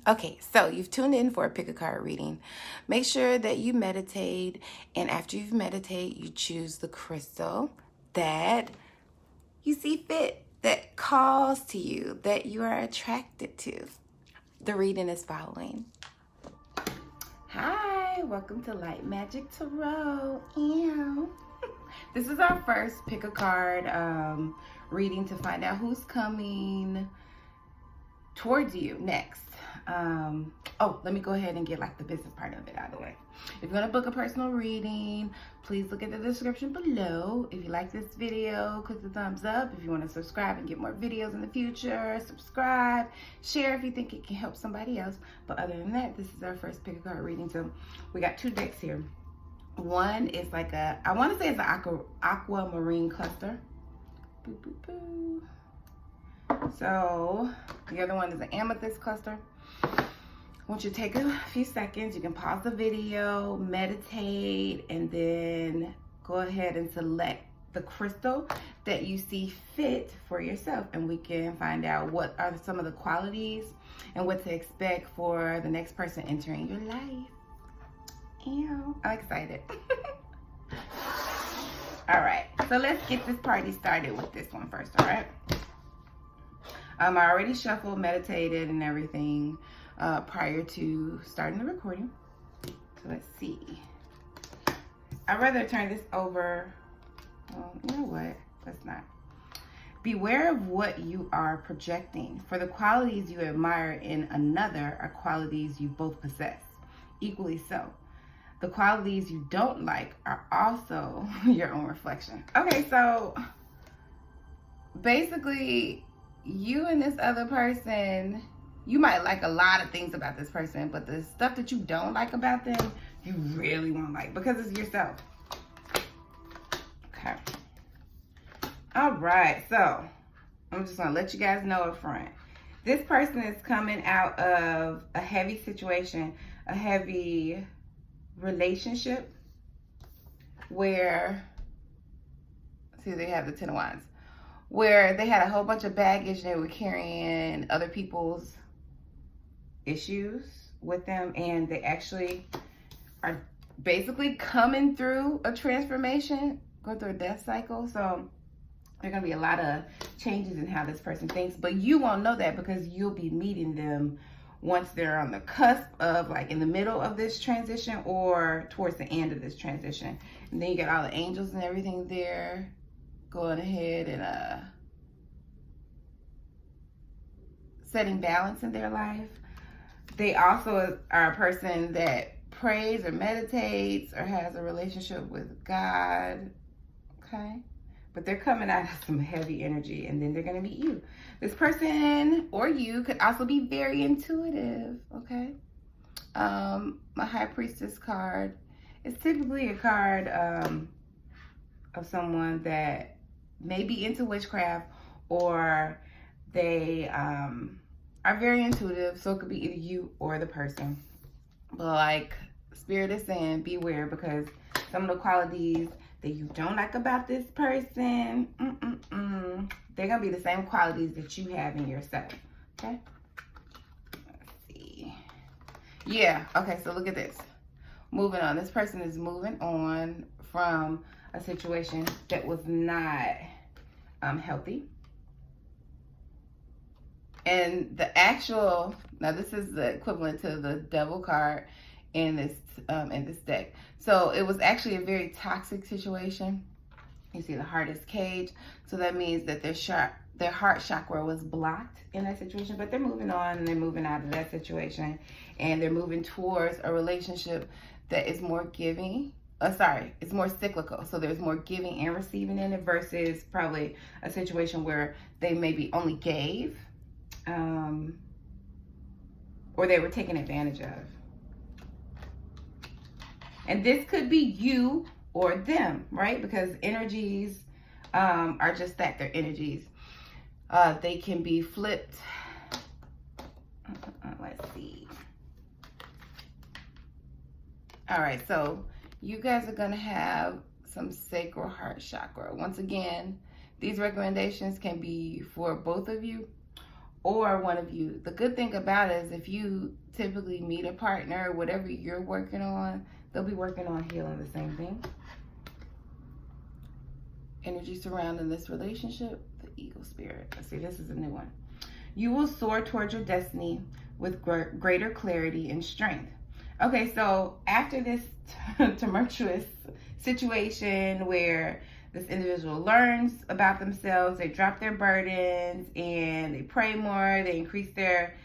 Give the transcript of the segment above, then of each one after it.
Okay, so you've tuned in for a pick a card reading. Make sure that you meditate, and after you've meditated, you choose the crystal that you see fit, that calls to you, that you are attracted to. The reading is following. Hi, welcome to Light Magic Tarot. Ew. This is our first pick a card reading to find out who's coming towards you next. Let me go ahead and get like the business part of it out of the way. If you're gonna book a personal reading, please look at the description below. If you like this video, click the thumbs up. If you want to subscribe and get more videos in the future, subscribe, share if you think it can help somebody else. But other than that, this is our first pick a card reading. So we got two decks here. One is like I want to say it's an aquamarine cluster. Boo, boo, boo. So the other one is an amethyst cluster. I want you to take a few seconds. You can pause the video, meditate, and then go ahead and select the crystal that you see fit for yourself. And we can find out what are some of the qualities and what to expect for the next person entering your life. Ew, I'm excited. All right, so let's get this party started with this one first, all right? I already shuffled, meditated, and everything prior to starting the recording. So let's see. I'd rather turn this over. Well, you know what? Let's not. Beware of what you are projecting, for the qualities you admire in another are qualities you both possess, equally so. The qualities you don't like are also your own reflection. Okay, so basically, you and this other person, you might like a lot of things about this person, but the stuff that you don't like about them, you really won't like because it's yourself. Okay. All right, so I'm just gonna let you guys know up front. This person is coming out of a heavy situation, a heavy relationship where, see, they have the Ten of Wands, where they had a whole bunch of baggage. They were carrying other people's issues with them, and they actually are basically coming through a transformation, going through a death cycle. So there are going to be a lot of changes in how this person thinks, but you won't know that because you'll be meeting them once they're on the cusp of, like, in the middle of this transition or towards the end of this transition. And then you got all the angels and everything there going ahead and setting balance in their life. They also are a person that prays or meditates or has a relationship with God, okay? But they're coming out of some heavy energy, and then they're gonna meet you. This person or you could also be very intuitive, okay? My High Priestess card is typically a card of someone that may be into witchcraft, or they are very intuitive, so it could be either you or the person. But like Spirit is saying, beware, because some of the qualities that you don't like about this person, they're gonna be the same qualities that you have in yourself, okay? Let's see. Yeah, okay, so look at this. Moving on, this person is moving on from a situation that was not healthy. And the actual, now this is the equivalent to the Devil card in this deck. So it was actually a very toxic situation. You see the heart is caged, so that means that their heart chakra was blocked in that situation. But they're moving on, and they're moving out of that situation, and they're moving towards a relationship that is more giving. It's more cyclical. So there's more giving and receiving in it versus probably a situation where they maybe only gave, or they were taken advantage of. And this could be you or them, right? Because energies are just that, they're energies. They can be flipped. Let's see. All right, so you guys are gonna have some sacral heart chakra. Once again, these recommendations can be for both of you, or one of you. The good thing about it is if you typically meet a partner, whatever you're working on, they'll be working on healing the same thing. Energy surrounding this relationship, the eagle spirit. Let's see, this is a new one. You will soar towards your destiny with greater clarity and strength. Okay, so after this tumultuous situation where this individual learns about themselves, they drop their burdens, and they pray more, they increase their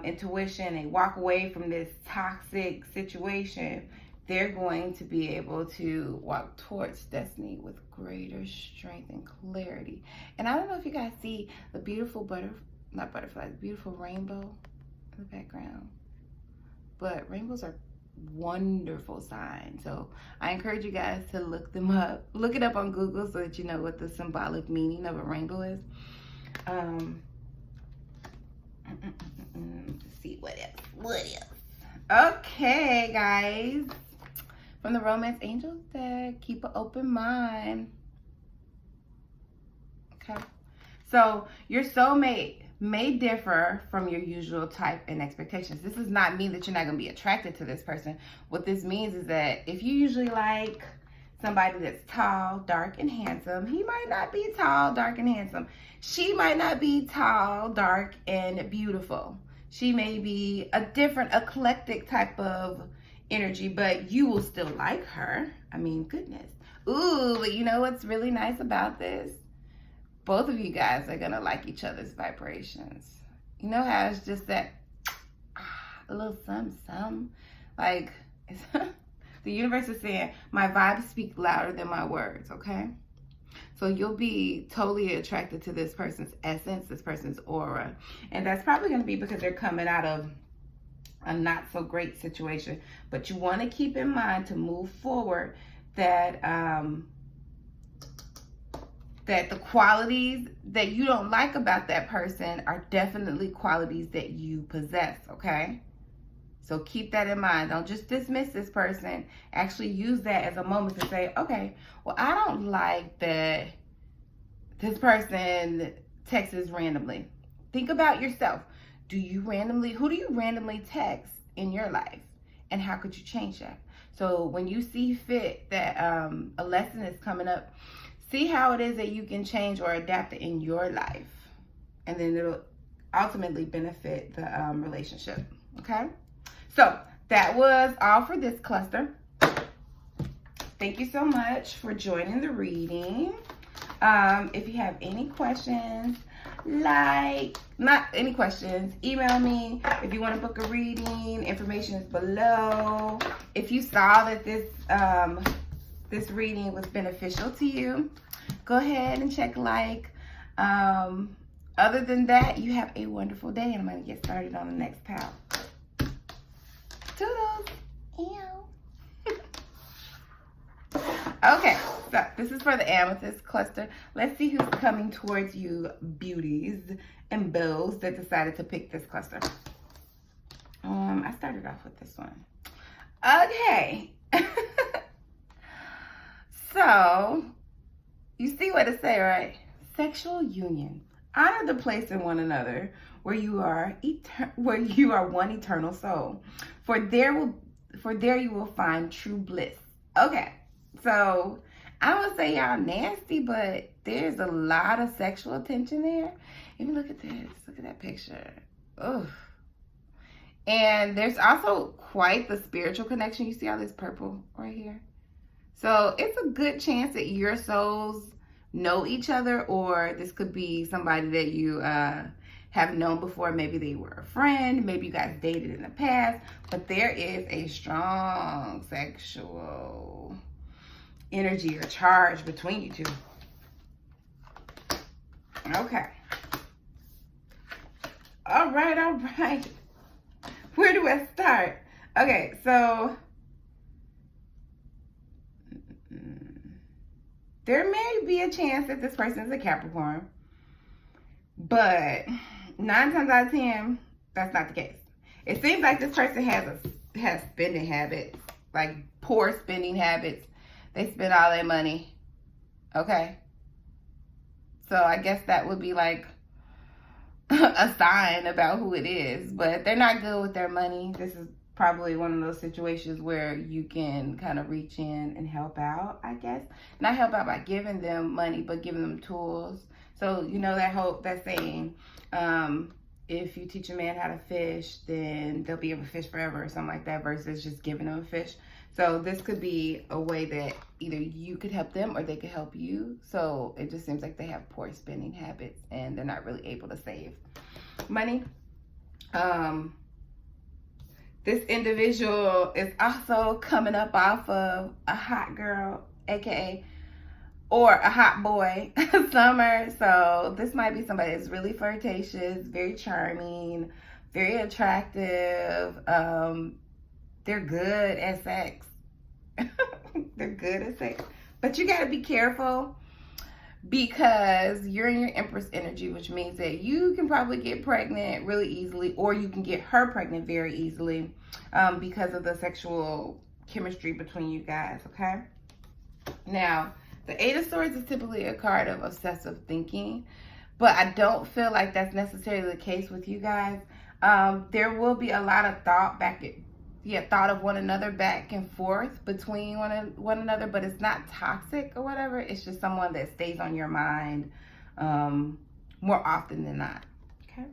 intuition, they walk away from this toxic situation, they're going to be able to walk towards destiny with greater strength and clarity. And I don't know if you guys see the beautiful beautiful rainbow in the background. But rainbows are wonderful signs. So I encourage you guys to look them up. Look it up on Google so that you know what the symbolic meaning of a rainbow is. Let's see what else. Okay, guys. From the Romance Angels deck, keep an open mind. Okay. So your soulmate may differ from your usual type and expectations. This does not mean that you're not going to be attracted to this person. What this means is that if you usually like somebody that's tall, dark, and handsome, he might not be tall, dark, and handsome. She might not be tall, dark, and beautiful. She may be a different, eclectic type of energy, but you will still like her. I mean, goodness. Ooh, but you know what's really nice about this? Both of you guys are gonna like each other's vibrations. You know how it's just that a little something. Like the universe is saying, my vibes speak louder than my words, okay? So you'll be totally attracted to this person's essence, this person's aura. And that's probably gonna be because they're coming out of a not so great situation. But you wanna keep in mind to move forward that that the qualities that you don't like about that person are definitely qualities that you possess, okay? So keep that in mind. Don't just dismiss this person. Actually use that as a moment to say, okay, well, I don't like that this person texts randomly. Think about yourself. Who do you randomly text in your life? And how could you change that? So when you see fit that a lesson is coming up, see how it is that you can change or adapt it in your life. And then it'll ultimately benefit the relationship, okay? So that was all for this cluster. Thank you so much for joining the reading. If you have any questions, email me. If you want to book a reading, information is below. If you saw that this reading was beneficial to you, go ahead and check like. Other than that, you have a wonderful day, and I'm going to get started on the next pal. Toodles. Ew. Okay, so this is for the amethyst cluster. Let's see who's coming towards you, beauties and bills that decided to pick this cluster. I started off with this one. Okay. So, you see what it say, right? Sexual union. Honor the place in one another where you are one eternal soul. For there you will find true bliss. Okay, so I don't want to say y'all nasty, but there's a lot of sexual attention there. Even look at this. Look at that picture. Ugh. And there's also quite the spiritual connection. You see all this purple right here? So it's a good chance that your souls know each other, or this could be somebody that you have known before. Maybe they were a friend. Maybe you guys dated in the past. But there is a strong sexual energy or charge between you two. Okay. All right. Where do I start? Okay, so there may be a chance that this person is a Capricorn, but 9 times out of 10, that's not the case. It seems like this person has spending habits, like poor spending habits. They spend all their money. Okay. So I guess that would be like a sign about who it is, but they're not good with their money. This is probably one of those situations where you can kind of reach in and help out, I guess. Not help out by giving them money, but giving them tools. So, you know, that saying, if you teach a man how to fish, then they'll be able to fish forever or something like that, versus just giving them a fish. So this could be a way that either you could help them or they could help you. So it just seems like they have poor spending habits and they're not really able to save money. This individual is also coming up off of a hot girl, aka, or a hot boy summer. So this might be somebody that's really flirtatious, very charming, very attractive. They're good at sex. They're good at sex. But you got to be careful because you're in your Empress energy, which means that you can probably get pregnant really easily, or you can get her pregnant very easily because of the sexual chemistry between you guys, okay? Now, the Eight of Swords is typically a card of obsessive thinking, but I don't feel like that's necessarily the case with you guys. There will be a lot of thought of one another back and forth between one another, but it's not toxic or whatever. It's just someone that stays on your mind more often than not. Okay.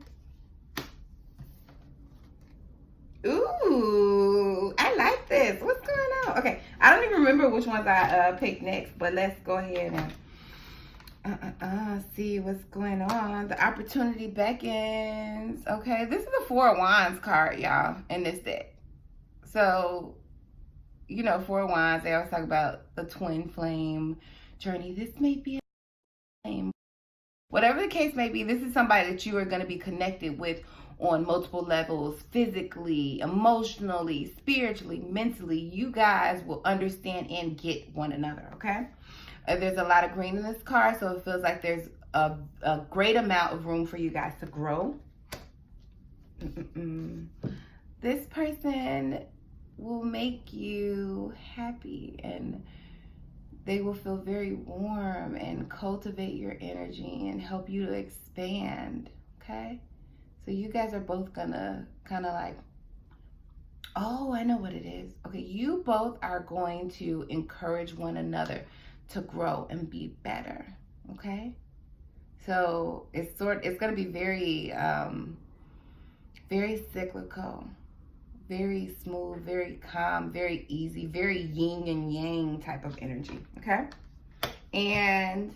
Ooh, I like this. What's going on? Okay, I don't even remember which ones I picked next, but let's go ahead and see what's going on. The opportunity beckons. Okay, this is the Four of Wands card, y'all, in this deck. So, you know, Four of Wands, they always talk about the twin flame journey. This may be a flame. Whatever the case may be, this is somebody that you are going to be connected with on multiple levels, physically, emotionally, spiritually, mentally. You guys will understand and get one another, okay? There's a lot of green in this card, so it feels like there's a great amount of room for you guys to grow. This person will make you happy, and they will feel very warm and cultivate your energy and help you to expand, okay? So you guys are both gonna kind of like, oh, I know what it is. Okay, you both are going to encourage one another to grow and be better, okay? So it's gonna be very, very cyclical, very smooth, very calm, very easy, very yin and yang type of energy, okay? And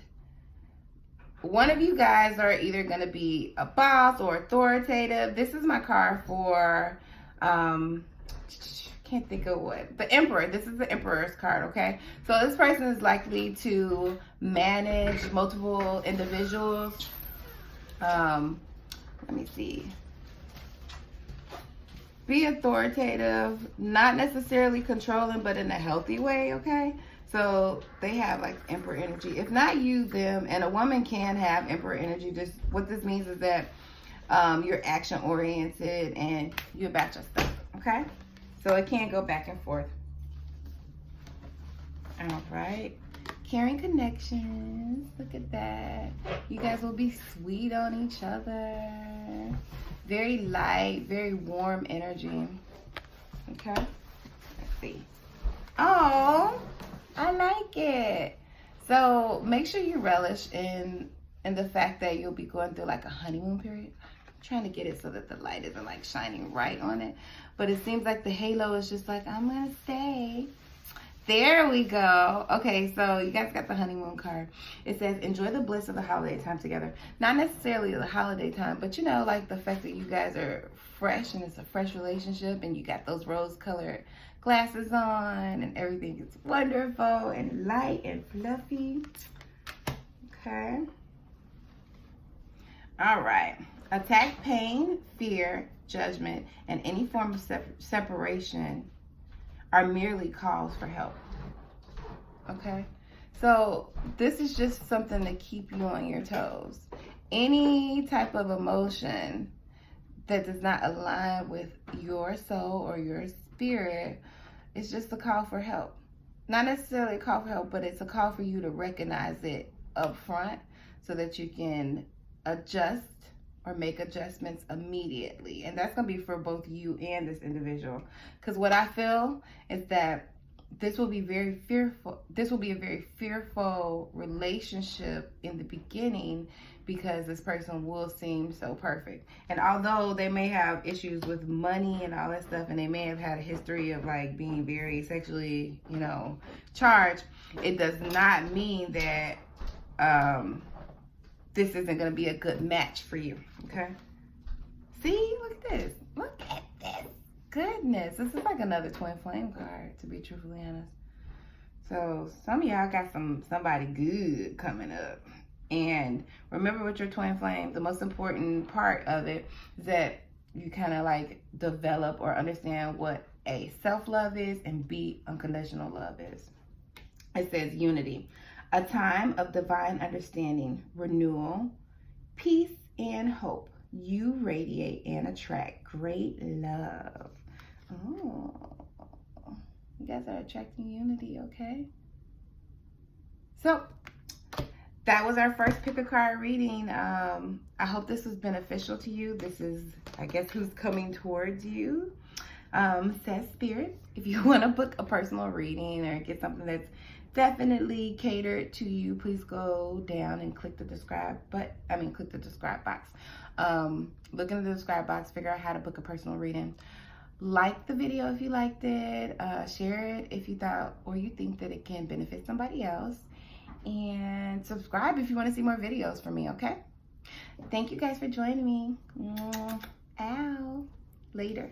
one of you guys are either going to be a boss or authoritative. This is my card for, can't think of what, the Emperor. This is the Emperor's card, okay? So this person is likely to manage multiple individuals. Let me see. Be authoritative, not necessarily controlling, but in a healthy way, okay? So they have like Emperor energy. If not you, them, and a woman can have Emperor energy. Just what this means is that you're action oriented and you're about your stuff, okay? So it can go back and forth. All right. Caring connections. Look at that. You guys will be sweet on each other. Very light, very warm energy. Okay. Let's see. Oh, I like it. So make sure you relish in the fact that you'll be going through like a honeymoon period. I'm trying to get it so that the light isn't like shining right on it. But it seems like the halo is just like, I'm going to stay. There we go. Okay, so you guys got the honeymoon card. It says, enjoy the bliss of the holiday time together. Not necessarily the holiday time, but you know, like the fact that you guys are fresh and it's a fresh relationship and you got those rose-colored glasses on and everything is wonderful and light and fluffy. Okay. All right. Attack, pain, fear, judgment, and any form of separation are merely calls for help. Okay? So this is just something to keep you on your toes. Any type of emotion that does not align with your soul or your spirit is just a call for help. Not necessarily a call for help, but it's a call for you to recognize it up front so that you can adjust or make adjustments immediately. And that's going to be for both you and this individual. Because what I feel is that this will be very fearful. This will be a very fearful relationship in the beginning, because this person will seem so perfect. And although they may have issues with money and all that stuff, and they may have had a history of like being very sexually, you know, charged, it does not mean that this isn't going to be a good match for you. Okay. See, look at this. Look at this. Goodness, this is like another twin flame card, to be truthfully honest. So some of y'all got somebody good coming up. And remember, with your twin flame, the most important part of it is that you kind of like develop or understand what A, self-love is, and B, unconditional love is. It says unity, a time of divine understanding, renewal, peace, and hope. You radiate and attract great love. Oh, you guys are attracting unity, okay? So that was our first pick a card reading. I hope this was beneficial to you. This is, I guess, who's coming towards you. Says Spirit, if you want to book a personal reading or get something that's definitely catered to you, please go down and click the describe box. Look in the describe box, figure out how to book a personal reading. Like the video if you liked it. Share it if you thought or you think that it can benefit somebody else. And subscribe if you want to see more videos from me, okay? Thank you guys for joining me. Ow. Later.